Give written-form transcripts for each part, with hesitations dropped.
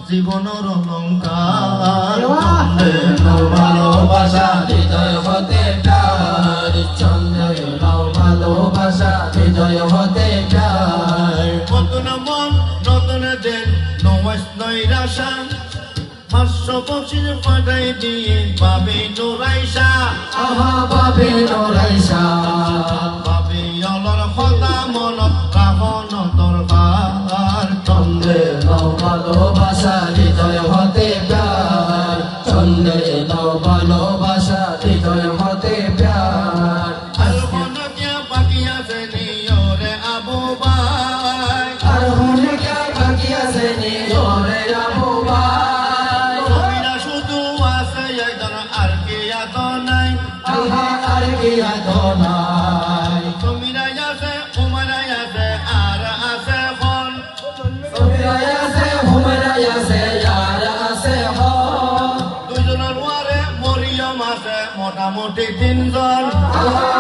জীবনের অলঙ্কার ভালোবাসা হৃদয় হতে প্যার চন্দ্র ভালোবাসা হৃদয় হতে প্যার নতুন মন নতুন দিন নৈরাশা হাস্য পক্ষীর পাঠাই দিয়ে বাবে নোরাইশা বাবে নোরাইশা বাবে অলর কথা মনত রাখন দরকার চন্দ্রে ভালোবাসা হৃদয় হতে প্যার চন্দ্রে ভালোবাসা হৃদয় হতে প্যার আর মনে কে বাকি আছে নিয়রে আবু ভাই আর মনে কে বাকি আছে নিয়রে আবু ভাই তোমরা শুধু আছে একজন আর কি এত নাই আর কি এত নাই তোমরা আছে উমরা আছে আর আছে খন তোমরা আছে উমরা আছে আর আছে খন দুজনের ওয়ারে মরিয়ম আছে মোটামুটি তিনজন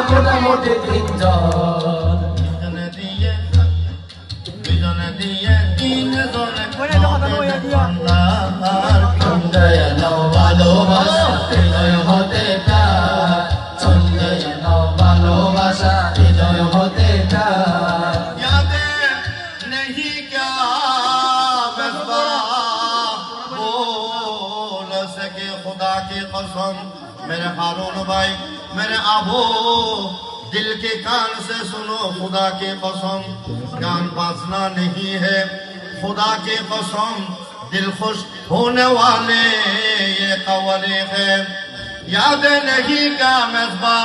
মোটামুটি তিনজন দুজনে দিয়ে তিনজনে ভালোবাসা হৃদয় হতে প্যার চন্দ্র ভালোবাসা হৃদয় হতে প্যার यादे नहीं क्या बसबा बोल सके खुदा की कसम मेरे हारून भाई मेरे आबू दिल के कान से सुनो खुदा की कसम कान बाजना नहीं है खुदा की कसम दिल खुश होने वाले ये कवले है याद नहीं का मज़बा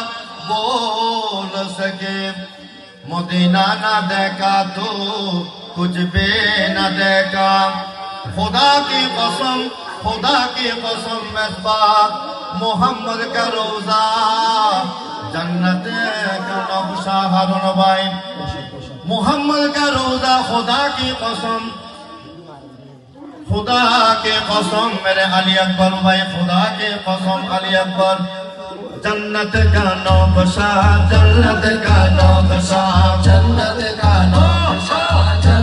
बोल सके मदीना ना देखा तो कुछ भी न देखा खुदा की कसम मज़बा मोहम्मद का रोजा जन्नत का नक्शा हारून भाई मोहम्मद का रोजा खुदा की कसम मेरे अली अकबर भाई खुदा के कसम अली अकबर जन्नत का नक्शा जन्नत का नक्शा